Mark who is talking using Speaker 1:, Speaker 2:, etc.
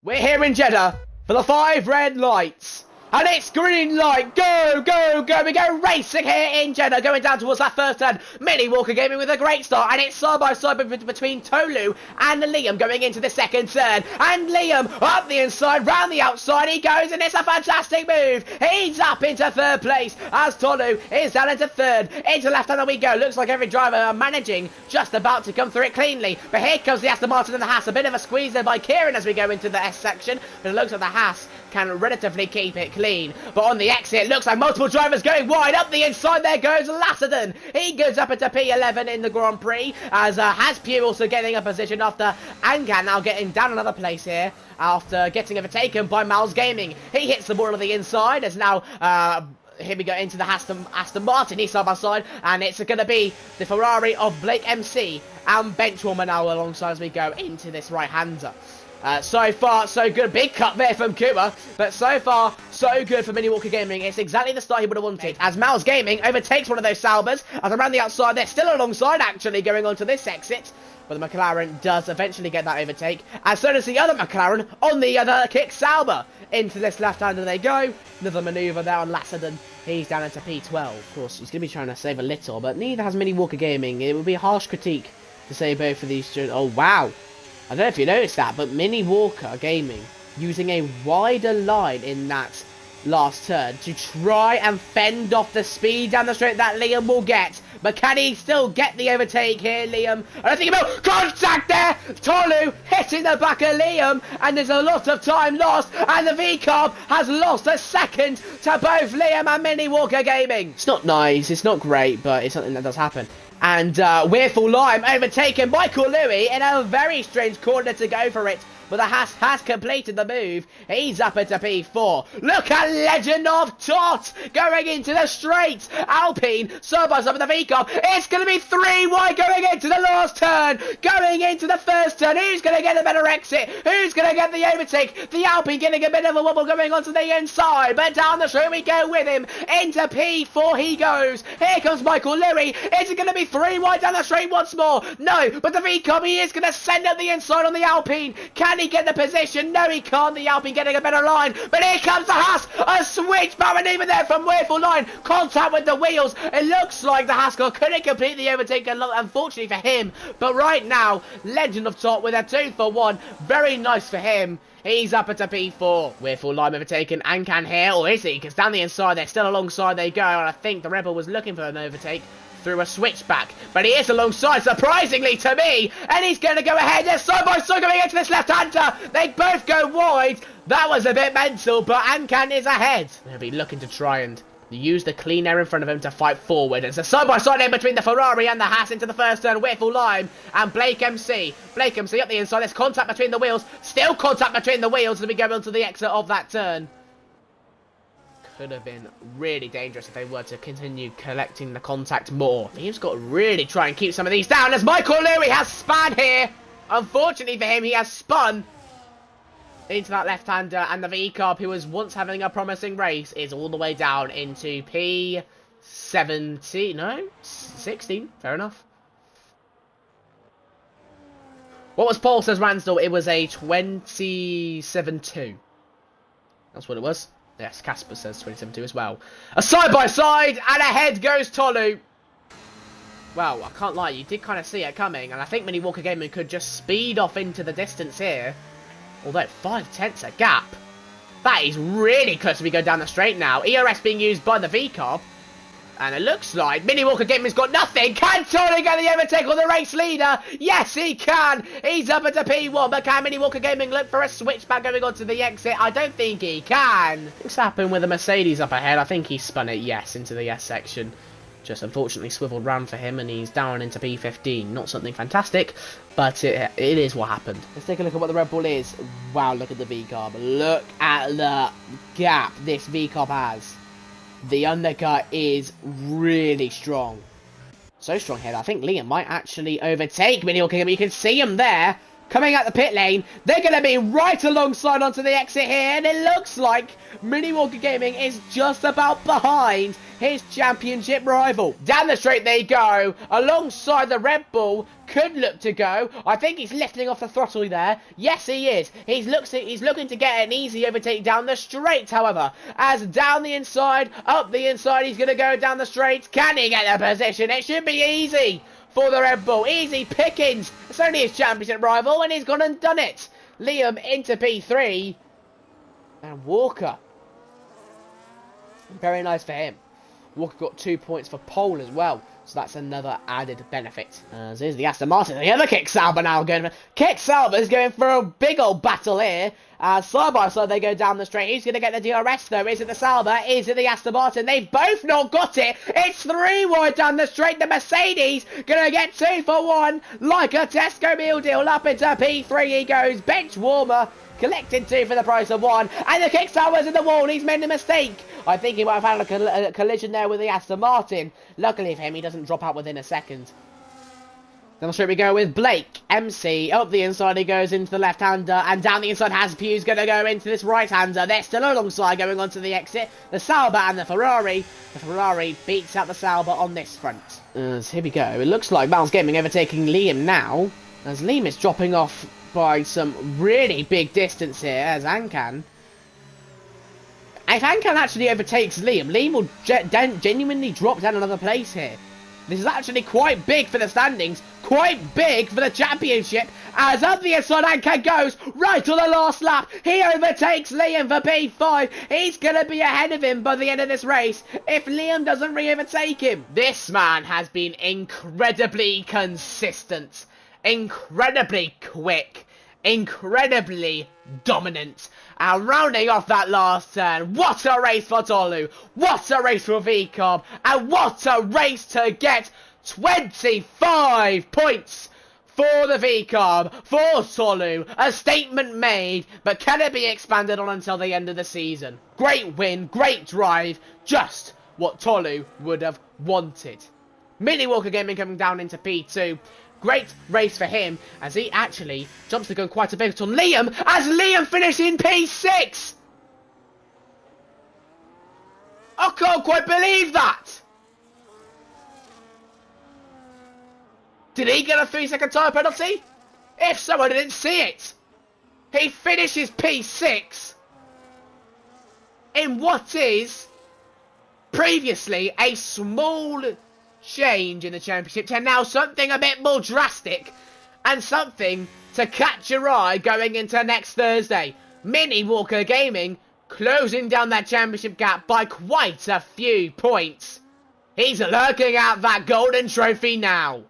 Speaker 1: We're here in Jeddah for the 5 red lights. And it's green light. Go, go, go. We go racing here in Jeddah, going down towards that first turn. MINIWALKER Gaming with a great start. And it's side by side between TOLU and Liam going into the second turn. And Liam up the inside, round the outside he goes. And it's a fantastic move. He's up into third place as TOLU is down into third. Into left hand we go. Looks like every driver are managing, just about to come through it cleanly. But here comes the Aston Martin and the Haas. A bit of a squeeze there by Kieran as we go into the S section. But it looks like the Haas can relatively keep it clean. But on the exit, it looks like multiple drivers going wide. Up the inside, there goes Lasserdon. He goes up into P11 in the Grand Prix, as Haspue also getting a position after Angan now getting down another place here after getting overtaken by Miles Gaming. He hits the ball on the inside, as now here we go into the Aston Martin, he's side by side, and it's going to be the Ferrari of Blake MC and Benchwarmer now alongside as we go into this right-hander. So far, so good. Big cut there from Kuma, but so far, so good for MINIWALKER Gaming. It's exactly the start he would have wanted, as Miles Gaming overtakes one of those Saubers, as around the outside, they're still alongside, actually, going on to this exit. But the McLaren does eventually get that overtake, as so does the other McLaren on the other kick Sauber. Into this left-hander they go. Another manoeuvre there on Lasserdon. He's down into P12. Of course, he's going to be trying to save a little, but neither has MINIWALKER Gaming. It would be a harsh critique to say both of these. Oh, wow. I don't know if you noticed that, but MINIWALKER Gaming using a wider line in that last turn to try and fend off the speed down the straight that Liam will get. But can he still get the overtake here, Liam? I don't think about contact there. TOLU hitting the back of Liam, and there's a lot of time lost, and the V-Carb has lost a second to both Liam and MINIWALKER Gaming. It's not nice, it's not great, but it's something that does happen. And we're full lime overtaken by Louis in a very strange corner to go for it. But the Haas has completed the move. He's up into P4. Look at Legend of Tot going into the straight. Alpine, side by side with the V-Carb. It's going to be 3 wide going into the last turn. Going into the first turn. Who's going to get a better exit? Who's going to get the overtake? The Alpine getting a bit of a wobble going onto the inside. But down the straight we go with him. Into P4 he goes. Here comes Louis. Is it going to be 3 wide down the straight once more? No, but the V-Carb, he is going to send up the inside on the Alpine. Can he get the position? No, he can't. The Alpine getting a better line. But here comes the Haas. A switch back even there from Weirful line. Contact with the wheels. It looks like the Haas couldn't complete the overtake, unfortunately for him. But right now, Legend of Top with a 2-for-1. Very nice for him. He's up into P4. Weirful line overtaken. And can here, or is he? Because down the inside, they're still alongside they go. And I think the Rebel was looking for an overtake through a switchback, but he is alongside, surprisingly to me, and he's going to go ahead. They're side by side going into this left-hander. They both go wide. That was a bit mental, but Ankan is ahead. They'll be looking to try and use the clean air in front of him to fight forward. It's a side-by-side in between the Ferrari and the Haas into the first turn. Weirful Lime and Blake MC. Blake MC up the inside. There's contact between the wheels. Still contact between the wheels as we go onto the exit of that turn. Could have been really dangerous if they were to continue collecting the contact more. Liam's got to really try and keep some of these down as Louis has spun here. Unfortunately for him, he has spun into that left-hander, and the V-Carb, who was once having a promising race, is all the way down into P17. No? 16. Fair enough. What was Paul, says Ransdell? It was a 27-2. That's what it was. Yes, Casper says 27-2 as well. A side-by-side, and ahead goes TOLU. Well, I can't lie, you did kind of see it coming, and I think MINIWALKER Gaming could just speed off into the distance here. Although, 5/10 a gap. That is really close as we go down the straight now. ERS being used by the V-Carb. And it looks like MINIWALKER Gaming's got nothing. Can TOLU get the overtake on the race leader? Yes, he can. He's up into P1, but can MINIWALKER Gaming look for a switchback going on to the exit? I don't think he can. What's happened with the Mercedes up ahead? I think he spun it, yes, into the S section. Just unfortunately swiveled round for him, and he's down into P15. Not something fantastic, but it is what happened. Let's take a look at what the Red Bull is. Wow, look at the V-Carb. Look at the gap this V-Carb has. The undercut is really strong. So strong here, I think Liam might actually overtake MINIWALKER Gaming. You can see him there, coming out the pit lane. They're going to be right alongside onto the exit here, and it looks like MINIWALKER Gaming is just about behind. his championship rival. Down the straight they go, alongside the Red Bull. Could look to go. I think he's lifting off the throttle there. Yes, he is. He's looking to get an easy overtake down the straight, however. As down the inside, up the inside, he's going to go down the straight. Can he get the position? It should be easy for the Red Bull. Easy pickings. It's only his championship rival, and he's gone and done it. Liam into P3. And Walker. Very nice for him. Walker got 2 points for pole as well. So that's another added benefit. As is the Aston Martin. The other Kick Sauber now going for... Kick Sauber's going for a big old battle here. Side by side they go down the straight. Who's going to get the DRS though? Is it the Sauber? Is it the Aston Martin? They've both not got it. It's 3 wide down the straight. The Mercedes going to get 2 for 1. Like a Tesco meal deal. Up into P3 he goes. Bench warmer. Collected 2 for the price of 1. And the Kick Sauber's in the wall. He's made a mistake. I think he might have had a collision there with the Aston Martin. Luckily for him, he doesn't drop out within a second. Then straight we go with Blake. MC. Up the inside he goes into the left-hander. And down the inside Haspew's going to go into this right-hander. They're still alongside going onto the exit. The Sauber and the Ferrari. The Ferrari beats out the Sauber on this front. Here we go. It looks like Bounce Gaming overtaking Liam now. As Liam is dropping off by some really big distance here as Ankan. If Ankan actually overtakes Liam, Liam will genuinely drop down another place here. This is actually quite big for the standings, quite big for the championship, as up the inside Ankan goes, right on the last lap, he overtakes Liam for P5, he's going to be ahead of him by the end of this race, if Liam doesn't re-overtake him. This man has been incredibly consistent, incredibly quick, incredibly dominant. And rounding off that last turn, what a race for Tolu, what a race for VCOM, and what a race to get 25 points for the VCOM, for Tolu. A statement made, but can it be expanded on until the end of the season? Great win, great drive, just what Tolu would have wanted. MINIWALKER Gaming coming down into P2. Great race for him, as he actually jumps the gun quite a bit on Liam, as Liam finished in P6! I can't quite believe that! Did he get a 3-second tyre penalty? If so, I didn't see it! He finishes P6 in what is previously a small change in the championship to now something a bit more drastic and something to catch your eye going into next Thursday. MINIWALKER Gaming closing down that championship gap by quite a few points. He's lurking out that golden trophy now.